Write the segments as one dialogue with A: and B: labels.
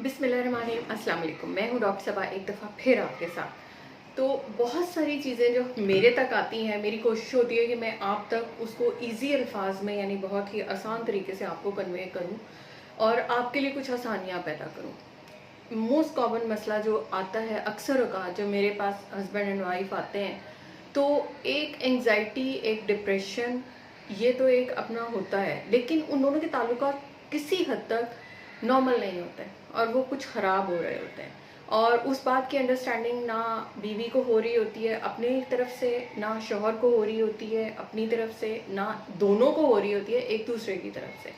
A: बिस्मिल्लाहिर्रहमानिर्रहीम, अस्सलाम वालेकुम। मैं हूँ डॉक्टर सबा, एक दफ़ा फिर आपके साथ। तो बहुत सारी चीज़ें जो मेरे तक आती हैं, मेरी कोशिश होती है कि मैं आप तक उसको ईज़ी अल्फाज में यानी बहुत ही आसान तरीके से आपको कन्वे करूँ और आपके लिए कुछ आसानियाँ पैदा करूँ। मोस्ट कॉमन मसला जो आता है अक्सर औक़ात जब मेरे पास हस्बैंड एंड वाइफ आते हैं, तो एक एंग्ज़ायटी, एक डिप्रेशन, ये तो एक अपना होता है, लेकिन उन दोनों के ताल्लुकात किसी हद तक नॉर्मल नहीं होते हैं और वो कुछ ख़राब हो रहे होते हैं। और उस बात की अंडरस्टैंडिंग ना बीवी को हो रही होती है अपनी तरफ से, ना शौहर को हो रही होती है अपनी तरफ से, ना दोनों को हो रही होती है एक दूसरे की तरफ से।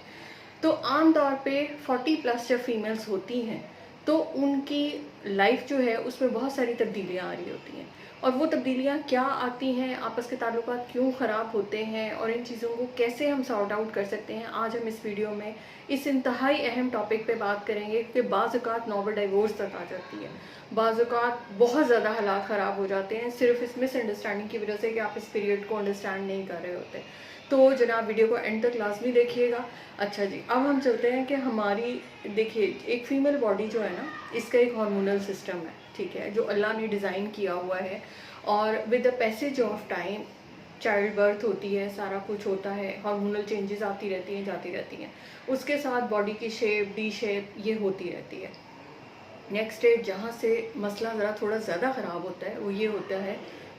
A: तो आम तौर पे 40 प्लस जब फीमेल्स होती हैं, तो उनकी लाइफ जो है उसमें बहुत सारी तब्दीलियाँ आ रही होती हैं। और वो तब्दीलियाँ क्या आती हैं, आपस के ताल्लुकात क्यों ख़राब होते हैं और इन चीज़ों को कैसे हम सॉर्ट आउट कर सकते हैं, आज हम इस वीडियो में इस इंतहाई अहम टॉपिक पे बात करेंगे कि बाज़ औक़ात नौबत डिवोर्स तक आ जाती है। बाज़ औक़ात बहुत ज़्यादा हालात ख़राब हो जाते हैं सिर्फ़ इस मिसअंडरस्टैंडिंग की वजह से कि आप इस पीरियड को अंडरस्टैंड नहीं कर रहे होते। तो जनाब वीडियो को एंड तक लाज़मी देखिएगा। अच्छा जी, अब हम चलते हैं कि हमारी देखिए एक फ़ीमेल बॉडी जो है ना, इसका एक हार्मोनल सिस्टम है, ठीक है, जो अल्लाह ने डिज़ाइन किया हुआ है। और with the passage of time child birth होती है, सारा कुछ होता है, हार्मोनल चेंजेस आती रहती हैं, जाती रहती हैं। उसके साथ बॉडी की शेप, डी शेप ये होती रहती है। नेक्स्ट स्टेज जहाँ से मसला ज़रा थोड़ा ज़्यादा ख़राब होता है वो ये होता है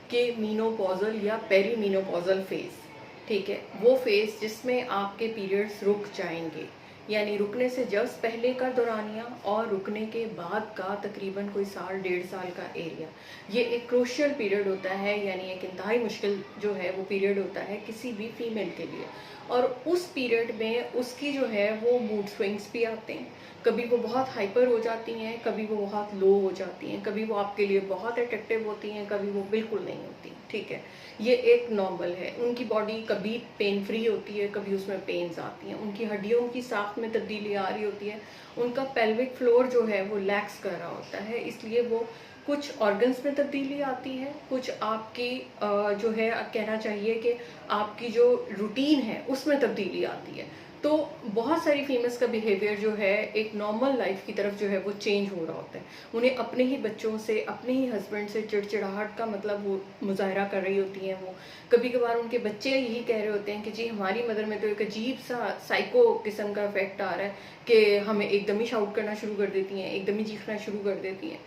A: कि मीनोपॉज़ल या पेरीमीनोपॉज़ल फ़ेज़, ठीक है, वो फ़ेज़ जिसमें आपके पीरियड्स रुक जाएंगे, यानी रुकने से जस्ट पहले का दौरानिया और रुकने के बाद का तकरीबन कोई साल डेढ़ साल का एरिया, ये एक क्रूशियल पीरियड होता है, यानी एक इंतहाई मुश्किल जो है वो पीरियड होता है किसी भी फीमेल के लिए। और उस पीरियड में उसकी जो है वो मूड स्विंग्स भी आते हैं, कभी वो बहुत हाइपर हो जाती हैं, कभी वो बहुत लो हो जाती हैं, कभी वो आपके लिए बहुत अट्रैक्टिव होती हैं, कभी वो बिल्कुल नहीं होती, ठीक है। ये एक नॉर्मल है। उनकी बॉडी कभी पेन फ्री होती है, कभी उसमें पेन्स आती हैं, उनकी हड्डियों की साख्त में तब्दीली आ रही होती है, उनका पेल्विक फ्लोर जो है वो लैक्स कर रहा होता है, इसलिए वो कुछ ऑर्गन्स में तब्दीली आती है, कुछ आपकी जो है कहना चाहिए कि आपकी जो रूटीन है उसमें तब्दीली आती है। तो बहुत सारी फीमेल्स का बिहेवियर जो है एक नॉर्मल लाइफ की तरफ जो है वो चेंज हो रहा होता है। उन्हें अपने ही बच्चों से, अपने ही हस्बैंड से चिड़चिड़ाहट का मतलब वो मुज़ाहरा कर रही होती हैं। वो कभी कभार उनके बच्चे यही कह रहे होते हैं कि जी हमारी मदर में तो एक अजीब सा साइको किस्म का इफेक्ट आ रहा है कि हमें एकदम ही शाउट करना शुरू कर देती हैं, एकदम ही चीखना शुरू कर देती हैं।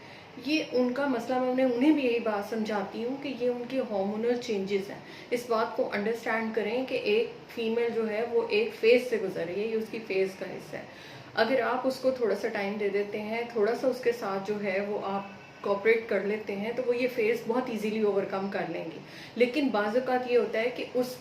A: ये उनका मसला, मैं उन्हें भी यही बात समझाती हूँ कि ये उनके हार्मोनल चेंजेस हैं। इस बात को अंडरस्टैंड करें कि एक फीमेल जो है वो एक फेज़ से गुजर रही है, ये उसकी फेज़ का हिस्सा है। अगर आप उसको थोड़ा सा टाइम दे देते हैं, थोड़ा सा उसके साथ जो है वो आप कोऑपरेट कर लेते हैं, तो वो ये फेज़ बहुत इजीली ओवरकम कर लेंगी। लेकिन बाज़ औक़ात ये होता है कि उस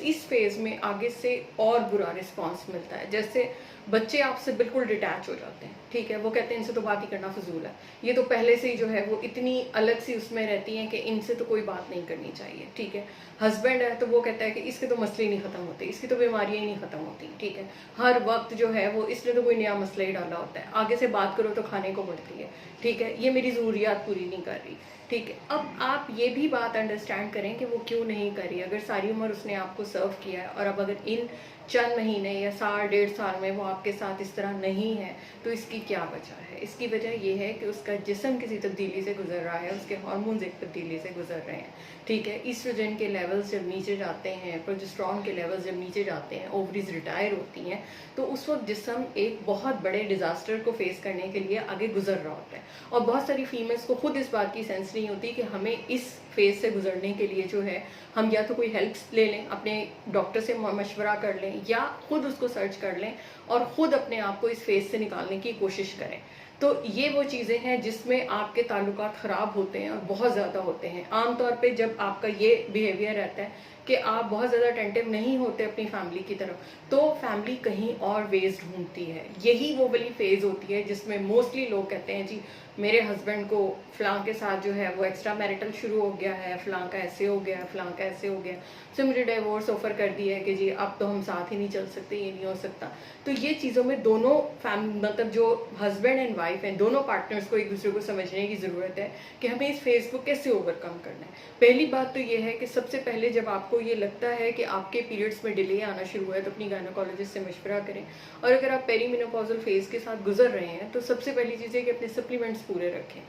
A: इस फेज़ में आगे से और बुरा रिस्पॉन्स मिलता है। जैसे बच्चे आपसे बिल्कुल डिटैच हो जाते हैं, ठीक है, वो कहते हैं इनसे तो बात ही करना फ़िज़ूल है। ये तो पहले से ही जो है वो इतनी अलग सी उसमें रहती हैं कि इनसे तो कोई बात नहीं करनी चाहिए, ठीक है। हस्बैंड है तो वो कहता है कि इसके तो मसले ही नहीं ख़त्म होते, इसकी तो बीमारियाँ ही नहीं ख़त्म होती, ठीक है। हर वक्त जो है वो इसने तो कोई नया मसला ही डाला होता है, आगे से बात करो तो खाने को बढ़ती है, ठीक है, ये मेरी ज़रूरियात पूरी नहीं कर रही, ठीक है। अब आप ये भी बात अंडरस्टैंड करें कि वो क्यों नहीं कर रही। अगर सारी उम्र उसने आपको सर्व किया है और अब अगर इन चंद महीने या साल डेढ़ साल में वो आपके साथ इस तरह नहीं है, तो इसकी क्या वजह है? इसकी वजह ये है कि उसका जिस्म किसी तब्दीली से गुजर रहा है, उसके हार्मोन्स एक तब्दीली से गुजर रहे हैं, ठीक है। ईस्ट्रोजन के लेवल्स जब नीचे जाते हैं, प्रोजेस्टेरोन के लेवल्स जब नीचे जाते हैं, ओवरीज रिटायर होती हैं, तो उस वक्त जिस्म एक बहुत बड़े डिज़ास्टर को फेस करने के लिए आगे गुजर रहा होता है। और बहुत सारी फीमेल्स को खुद इस बात की सेंस नहीं होती कि हमें इस फेज़ से गुजरने के लिए जो है हम या तो कोई हेल्प ले लें, अपने डॉक्टर से मशवरा कर लें, या खुद उसको सर्च कर लें और ख़ुद अपने आप को इस फेज़ से निकालने की कोशिश करें। तो ये वो चीज़ें हैं जिसमें आपके ताल्लुकात ख़राब होते हैं और बहुत ज़्यादा होते हैं। आम तौर पे जब आपका ये बिहेवियर रहता है कि आप बहुत ज़्यादा अटेंटिव नहीं होते अपनी फैमिली की तरफ, तो फैमिली कहीं और वेज़ ढूंढती है। यही वो वाली फेज़ होती है जिसमें मोस्टली लोग कहते हैं जी मेरे हस्बैंड को फ़लाँ के साथ जो है वो एक्स्ट्रा मैरिटल शुरू हो गया है, फ़लाँ का ऐसे हो गया, फ़लाँ का ऐसे हो गया, सो मुझे डिवोर्स ऑफ़र कर दिया है कि जी अब तो हम साथ ही नहीं चल सकते, ये नहीं हो सकता। तो ये चीज़ों में दोनों मतलब जो हस्बैंड एंड वाइफ हैं, दोनों पार्टनर्स को एक दूसरे को समझने की ज़रूरत है कि हमें इस फेज़ को कैसे ओवरकम करना है। पहली बात तो ये है कि सबसे पहले जब आपको ये लगता है कि आपके पीरियड्स में डिले आना शुरू हुआ है तो अपनी गायनोकोलॉजिस्ट से मशवरा करें। और अगर आप पेरीमेनोपॉजल फेज़ के साथ गुजर रहे हैं तो सबसे पहली चीज़ है कि अपने सप्लीमेंट्स पूरे रखें।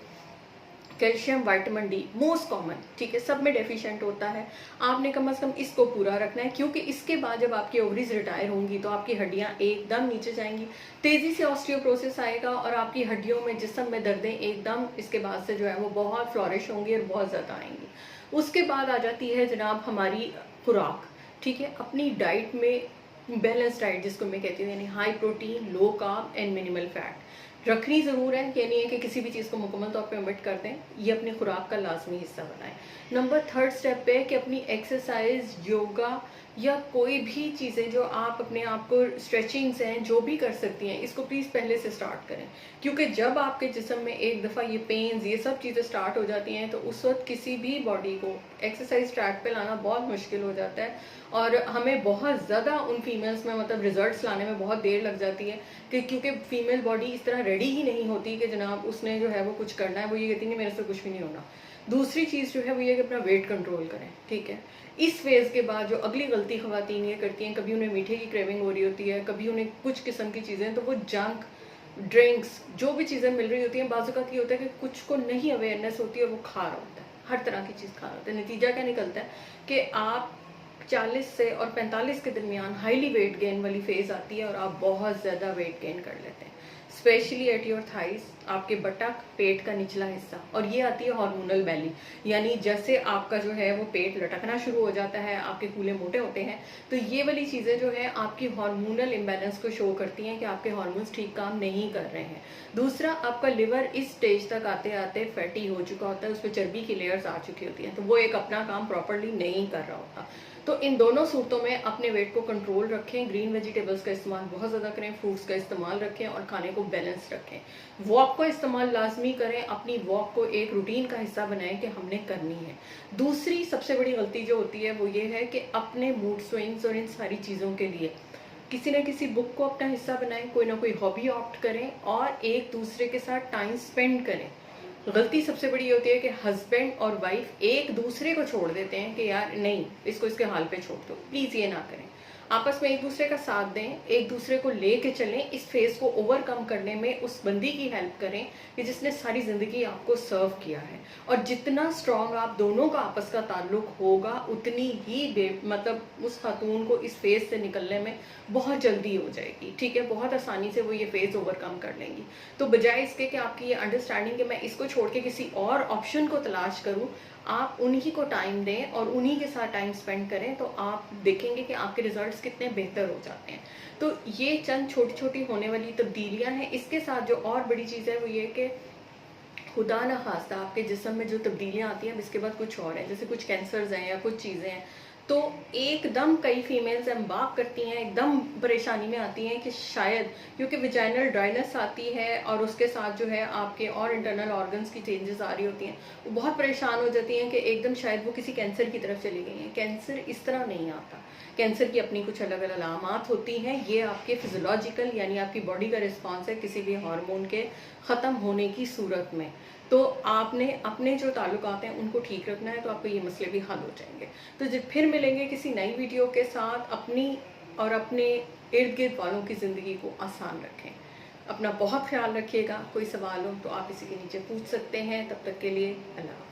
A: Calcium, vitamin D most common, ठीक है, सब में डेफिशिएंट होता है, आपने कम से कम इसको पूरा रखना है, क्योंकि इसके बाद जब आपकी ओवरीज रिटायर होंगी तो आपकी हड्डियां एकदम नीचे जाएंगी, तेजी से ऑस्टियोप्रोसिस आएगा और आपकी हड्डियों में, जिस्म में दर्दें एकदम इसके बाद से जो है वो बहुत फ्लॉरिश होंगी और बहुत ज़्यादा आएंगी। उसके बाद आ जाती है जनाब हमारी खुराक, ठीक है, अपनी डाइट में बैलेंस डाइट जिसको मैं कहती हूँ, यानी high protein, low carb and minimal fat रखनी ज़रूर है। ये नहीं है कि किसी भी चीज़ को मुकम्मल तौर पे ओमिट कर दें, ये अपनी खुराक का लाजमी हिस्सा बनाएं। नंबर थर्ड स्टेप पे कि अपनी एक्सरसाइज, योगा या कोई भी चीज़ें जो आप अपने आप को, स्ट्रेचिंग्स हैं जो भी कर सकती हैं, इसको प्लीज़ पहले से स्टार्ट करें, क्योंकि जब आपके जिस्म में एक दफ़ा ये पेन्स, ये सब चीज़ें स्टार्ट हो जाती हैं तो उस वक्त किसी भी बॉडी को एक्सरसाइज ट्रैक पे लाना बहुत मुश्किल हो जाता है और हमें बहुत ज़्यादा उन फीमेल्स में मतलब रिजल्ट्स लाने में बहुत देर लग जाती है कि क्योंकि फीमेल बॉडी इस तरह रेडी ही नहीं होती कि जनाब उसने जो है वो कुछ करना है, वो ये कहती है मेरे से कुछ भी नहीं होना। दूसरी चीज़ जो है वो ये कि अपना वेट कंट्रोल करें, ठीक है। इस फेज़ के बाद जो अगली गलती ख़वातीन ये करती हैं, कभी उन्हें मीठे की क्रेविंग हो रही होती है, कभी उन्हें कुछ किस्म की चीज़ें, तो वो जंक ड्रिंक्स जो भी चीज़ें मिल रही होती हैं, बाज़ औक़ात ये होता है कि कुछ को नहीं अवेयरनेस होती है, वो खा रहा होता है, हर तरह की चीज़ खा रहा होता है। नतीजा क्या निकलता है कि आप 40 से और 45 के दरमियान हाईली वेट गेन वाली फेज़ आती है और आप बहुत ज़्यादा वेट गेन कर लेते हैं, स्पेशली एट योर थाइस, आपके बटक, पेट का निचला हिस्सा। और ये आती है हार्मोनल बैली, यानी जैसे आपका जो है वो पेट लटकना शुरू हो जाता है, आपके कूल्हे मोटे होते हैं, तो ये वाली चीज़ें जो है आपकी हार्मोनल इम्बैलेंस को शो करती हैं कि आपके हार्मोन्स ठीक काम नहीं कर रहे हैं। दूसरा, आपका लिवर इस स्टेज तक आते आते फैटी हो चुका होता है, उस पर चर्बी की लेयर्स आ चुकी होती हैं, तो वो एक अपना काम प्रॉपरली नहीं कर रहा होता। तो इन दोनों सूरतों में अपने वेट को कंट्रोल रखें, ग्रीन वेजिटेबल्स का इस्तेमाल बहुत ज़्यादा करें, फ्रूट्स का इस्तेमाल रखें और खाने को बैलेंस रखें। वॉक का इस्तेमाल लाजमी करें, अपनी वॉक को एक रूटीन का हिस्सा बनाएं कि हमने करनी है। दूसरी सबसे बड़ी गलती जो होती है वो ये है कि अपने मूड स्विंग्स और इन सारी चीज़ों के लिए किसी न किसी बुक को अपना हिस्सा बनाएं, कोई ना कोई हॉबी ऑप्ट करें और एक दूसरे के साथ टाइम स्पेंड करें। गलती सबसे बड़ी होती है कि हस्बैंड और वाइफ एक दूसरे को छोड़ देते हैं कि यार नहीं, इसको इसके हाल पे छोड़ दो, प्लीज़ ये ना करें। आपस में एक दूसरे का साथ दें, एक दूसरे को लेके चलें, इस फेज़ को ओवरकम करने में उस बंदी की हेल्प करें कि जिसने सारी ज़िंदगी आपको सर्व किया है। और जितना स्ट्रॉन्ग आप दोनों का आपस का ताल्लुक होगा, उतनी ही मतलब उस खातून को इस फेज़ से निकलने में बहुत जल्दी हो जाएगी, ठीक है, बहुत आसानी से वो ये फेज़ ओवरकम कर लेंगी। तो बजाय इसके कि आपकी ये अंडरस्टैंडिंग कि मैं इसको छोड़ के किसी और ऑप्शन को तलाश करूँ, आप उन्हीं को टाइम दें और उन्हीं के साथ टाइम स्पेंड करें, तो आप देखेंगे कि आपके रिजल्ट्स कितने बेहतर हो जाते हैं। तो ये चंद छोटी छोटी होने वाली तब्दीलियां हैं। इसके साथ जो और बड़ी चीज़ है वो ये कि खुदा न खास्ता आपके जिस्म में जो तब्दीलियां आती हैं इसके बाद कुछ और है, जैसे कुछ कैंसर्स हैं या कुछ चीज़ें हैं, तो एकदम कई फीमेल्स एम्बार्क करती हैं, एकदम परेशानी में आती हैं कि शायद क्योंकि विजाइनल ड्राइनेस आती है और उसके साथ जो है आपके और इंटरनल ऑर्गन्स की चेंजेस आ रही होती हैं, वो बहुत परेशान हो जाती हैं कि एकदम शायद वो किसी कैंसर की तरफ चली गई हैं। कैंसर इस तरह नहीं आता, कैंसर की अपनी कुछ अलग अलग अलामात होती हैं। ये आपके फिजियोलॉजिकल यानी आपकी बॉडी का रिस्पॉन्स है किसी भी हार्मोन के ख़त्म होने की सूरत में। तो आपने अपने जो ताल्लुकात हैं उनको ठीक रखना है, तो आपको ये मसले भी हल हो जाएंगे। तो जब फिर मिलेंगे किसी नई वीडियो के साथ, अपनी और अपने इर्द गिर्द वालों की ज़िंदगी को आसान रखें। अपना बहुत ख्याल रखिएगा। कोई सवाल हो तो आप इसी के नीचे पूछ सकते हैं। तब तक के लिए अल्लाह।